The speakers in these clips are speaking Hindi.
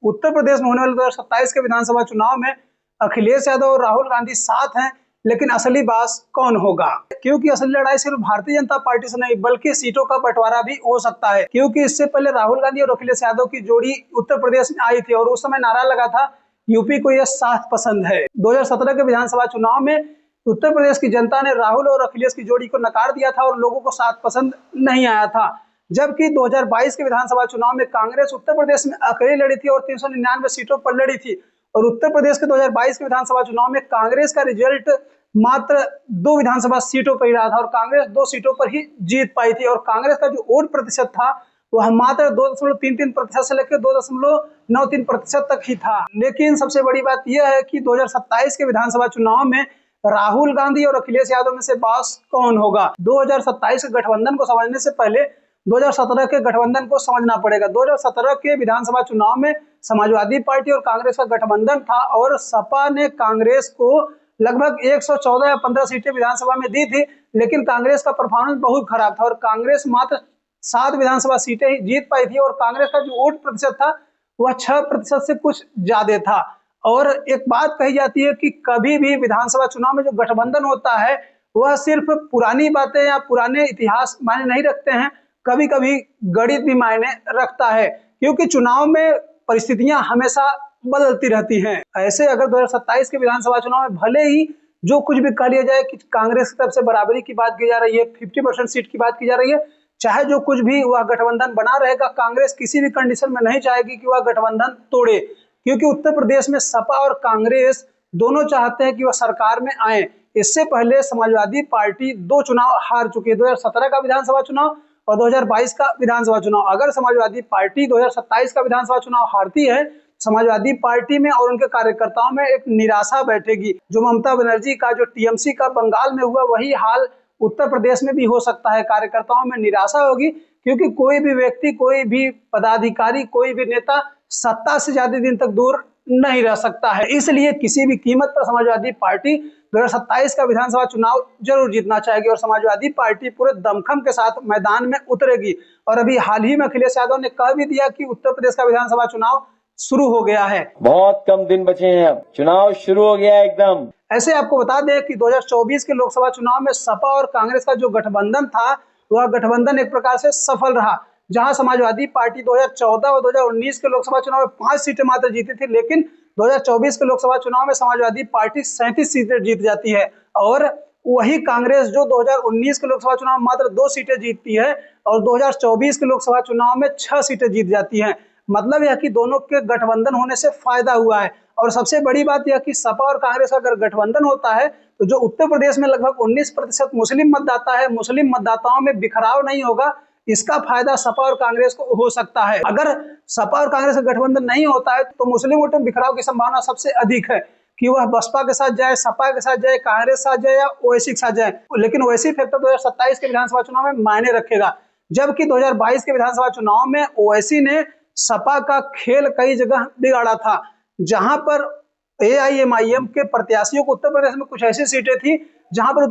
उत्तर प्रदेश में होने वाले 2027 के विधानसभा चुनाव में अखिलेश यादव और राहुल गांधी साथ हैं, लेकिन असली बास कौन होगा? क्योंकि असली लड़ाई सिर्फ भारतीय जनता पार्टी से नहीं बल्कि सीटों का बंटवारा भी हो सकता है। क्योंकि इससे पहले राहुल गांधी और अखिलेश यादव की जोड़ी उत्तर प्रदेश में आई थी और उस समय नारा लगा था यूपी को यह साथ पसंद है। 2017 के विधानसभा चुनाव में उत्तर प्रदेश की जनता ने राहुल और अखिलेश की जोड़ी को नकार दिया था और लोगों को साथ पसंद नहीं आया था। जबकि 2022 के विधानसभा चुनाव में कांग्रेस उत्तर प्रदेश में अकेली लड़ी थी और 399 सीटों पर लड़ी थी और उत्तर प्रदेश के 2022 के विधानसभा चुनाव में कांग्रेस का रिजल्ट मात्र 2 विधानसभा सीटों पर ही रहा था और कांग्रेस 2 सीटों पर ही जीत पाई थी और कांग्रेस का जो वोट प्रतिशत था वह मात्र 2.33% से लेकर 2.93% तक ही था। लेकिन सबसे बड़ी बात यह है कि 2027 के विधानसभा चुनाव में राहुल गांधी और अखिलेश यादव में से बास कौन होगा? 2027 के गठबंधन को समझने से पहले 2017 के गठबंधन को समझना पड़ेगा। 2017 के विधानसभा चुनाव में समाजवादी पार्टी और कांग्रेस का गठबंधन था और सपा ने कांग्रेस को लगभग 114 या 15 सीटें विधानसभा में दी थी, लेकिन कांग्रेस का परफॉर्मेंस बहुत खराब था और कांग्रेस मात्र 7 विधानसभा सीटें ही जीत पाई थी और कांग्रेस का जो वोट प्रतिशत था वह 6% से कुछ ज्यादा था। और एक बात कही जाती है कि कभी भी विधानसभा चुनाव में जो गठबंधन होता है वह सिर्फ पुरानी बातें या पुराने इतिहास मायने नहीं रखते हैं, कभी कभी गणित भी मायने रखता है, क्योंकि चुनाव में परिस्थितियां हमेशा बदलती रहती हैं। ऐसे अगर 2027 के विधानसभा चुनाव में भले ही जो कुछ भी कह लिया जाए कि कांग्रेस की तरफ से बराबरी की बात की जा रही है, 50% सीट की बात की जा रही है, चाहे जो कुछ भी वह गठबंधन बना रहेगा, कांग्रेस किसी भी कंडीशन में नहीं चाहेगी कि वह गठबंधन तोड़े, क्योंकि उत्तर प्रदेश में सपा और कांग्रेस दोनों चाहते हैं कि वह सरकार में आए। इससे पहले समाजवादी पार्टी 2 चुनाव हार चुकी है, 2017 का विधानसभा चुनाव और 2022 का विधानसभा चुनाव। अगर समाजवादी पार्टी 2027 का विधानसभा चुनाव हारती है, समाजवादी पार्टी में और उनके कार्यकर्ताओं में एक निराशा बैठेगी। जो ममता बनर्जी का, जो टीएमसी का बंगाल में हुआ, वही हाल उत्तर प्रदेश में भी हो सकता है। कार्यकर्ताओं में निराशा होगी क्योंकि कोई भी व्यक्ति, कोई भी पदाधिकारी, कोई भी नेता सत्ता से ज्यादा दिन तक दूर नहीं रह सकता है। इसलिए किसी भी कीमत पर समाजवादी पार्टी 2027 का विधानसभा चुनाव जरूर जीतना चाहेगी और समाजवादी पार्टी पूरे दमखम के साथ मैदान में उतरेगी। और अभी हाल ही में अखिलेश यादव ने कह भी दिया कि उत्तर प्रदेश का विधानसभा चुनाव शुरू हो गया है, बहुत कम दिन बचे हैं, अब चुनाव शुरू हो गया है एकदम। ऐसे आपको बता दें कि 2024 के लोकसभा चुनाव में सपा और कांग्रेस का जो गठबंधन था वह गठबंधन एक प्रकार से सफल रहा। जहां समाजवादी पार्टी 2014 और 2019 के लोकसभा चुनाव में 5 सीटें मात्र जीती थी, लेकिन 2024 के लोकसभा चुनाव में समाजवादी पार्टी 37 सीटें जीत जाती है और वही कांग्रेस जो 2019 के लोकसभा चुनाव में मात्र 2 सीटें जीतती है और 2024 के लोकसभा चुनाव में 6 सीटें जीत जाती हैं। मतलब यह कि दोनों के गठबंधन होने से फायदा हुआ है। और सबसे बड़ी बात यह कि सपा और कांग्रेस का अगर गठबंधन होता है तो जो उत्तर प्रदेश में लगभग 19% मुस्लिम मतदाता है, मुस्लिम मतदाताओं में बिखराव नहीं होगा, इसका फायदा सपा और कांग्रेस को हो सकता है। अगर सपा और कांग्रेस का गठबंधन नहीं होता है तो मुस्लिम वोटों में बिखराव की संभावना सबसे अधिक है कि वह बसपा के साथ जाए, सपा के साथ जाए, कांग्रेस के साथ जाए या ओवैसी के साथ जाए। लेकिन ओवैसी फैक्टर 2027 के विधानसभा चुनाव में मायने रखेगा, जबकि 2022 के विधानसभा चुनाव में ओवैसी ने सपा का खेल कई जगह बिगाड़ा था, जहां पर एआईएमआईएम के प्रत्याशियों को उत्तर प्रदेश में कुछ ऐसी सीटें थी जहां पर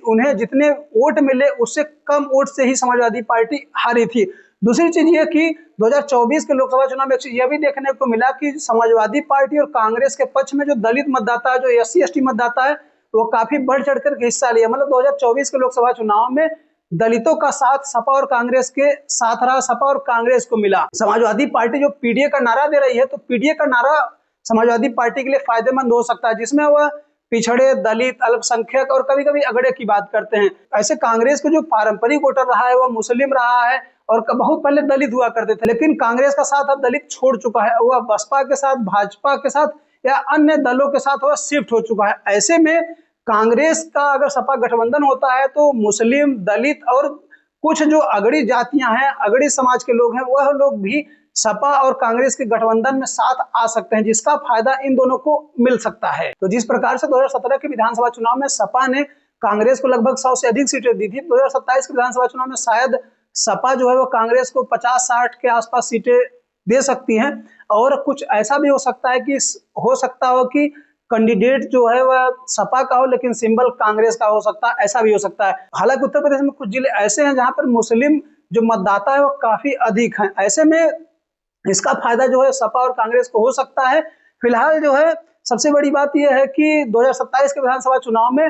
उन्हें जितने वोट मिले उससे कम वोट से ही समाजवादी पार्टी हारी थी। दूसरी चीज ये कि 2024 के लोकसभा चुनाव में यह भी देखने को मिला कि समाजवादी पार्टी और कांग्रेस के पक्ष में जो दलित मतदाता है, जो SC/ST मतदाता है, वो काफी बढ़ चढ़ कर हिस्सा लिया। मतलब 2024 के लोकसभा चुनाव में दलितों का साथ सपा और कांग्रेस के साथ रहा, सपा और कांग्रेस को मिला। समाजवादी पार्टी जो पीडीए का नारा दे रही है, तो पीडीए का नारा समाजवादी पार्टी के लिए फायदेमंद हो सकता है, जिसमें वह पिछड़े, दलित, अल्पसंख्यक और कभी कभी अगड़े की बात करते हैं। ऐसे कांग्रेस को जो पारंपरिक वोटर रहा है वह मुस्लिम रहा है और बहुत पहले दलित हुआ करते थे, लेकिन कांग्रेस का साथ अब दलित छोड़ चुका है, वह बसपा के साथ, भाजपा के साथ या अन्य दलों के साथ वह शिफ्ट हो चुका है। ऐसे में कांग्रेस का अगर सपा गठबंधन होता है तो मुस्लिम, दलित और कुछ जो अगड़ी जातियां हैं, अगड़ी समाज के लोग हैं, वह लोग भी सपा और कांग्रेस के गठबंधन में साथ आ सकते हैं, जिसका फायदा इन दोनों को मिल सकता है। तो जिस प्रकार से 2017 के विधानसभा चुनाव में सपा ने कांग्रेस को लगभग 100 से अधिक सीटें दी थी, 2027 के विधानसभा चुनाव में शायद सपा जो है वो कांग्रेस को 50-60 के आसपास सीटें दे सकती हैं। और कुछ ऐसा भी हो सकता है कि कैंडिडेट जो है वह सपा का हो लेकिन सिंबल कांग्रेस का हो सकता है, ऐसा भी हो सकता है। हालांकि उत्तर प्रदेश में कुछ जिले ऐसे हैं जहां पर मुस्लिम जो मतदाता है वो काफी अधिक हैं। ऐसे में इसका फायदा जो है सपा और कांग्रेस को हो सकता है। फिलहाल जो है सबसे बड़ी बात यह है कि 2027 के विधानसभा चुनाव में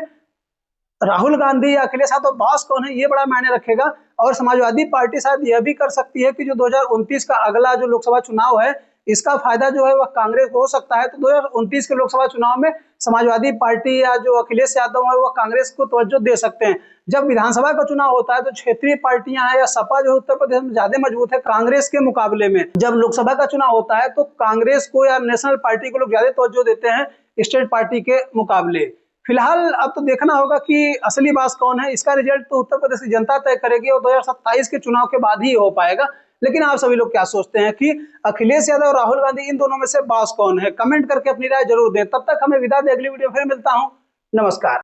राहुल गांधी या अखिलेश यादव बॉस कौन है ये बड़ा मायने रखेगा। और समाजवादी पार्टी शायद यह भी कर सकती है कि जो 2029 का अगला जो लोकसभा चुनाव है इसका फायदा जो है वह कांग्रेस को हो सकता है। तो 2029 के लोकसभा चुनाव में समाजवादी पार्टी या जो अखिलेश यादव है वह कांग्रेस को तवज्जो दे सकते हैं। जब विधानसभा का चुनाव होता है तो क्षेत्रीय पार्टियां हैं या सपा जो उत्तर प्रदेश में ज्यादा मजबूत है कांग्रेस के मुकाबले में। जब लोकसभा का चुनाव होता है तो कांग्रेस को या नेशनल पार्टी को लोग ज्यादा तवज्जो देते हैं स्टेट पार्टी के मुकाबले। फिलहाल अब तो देखना होगा कि असली बात कौन है। इसका रिजल्ट तो उत्तर प्रदेश की जनता तय करेगी और 2027 के चुनाव के बाद ही हो पाएगा। लेकिन आप सभी लोग क्या सोचते हैं कि अखिलेश यादव और राहुल गांधी इन दोनों में से बास कौन है? कमेंट करके अपनी राय जरूर दें। तब तक हमें विदा दें, अगली वीडियो फिर मिलता हूं। नमस्कार।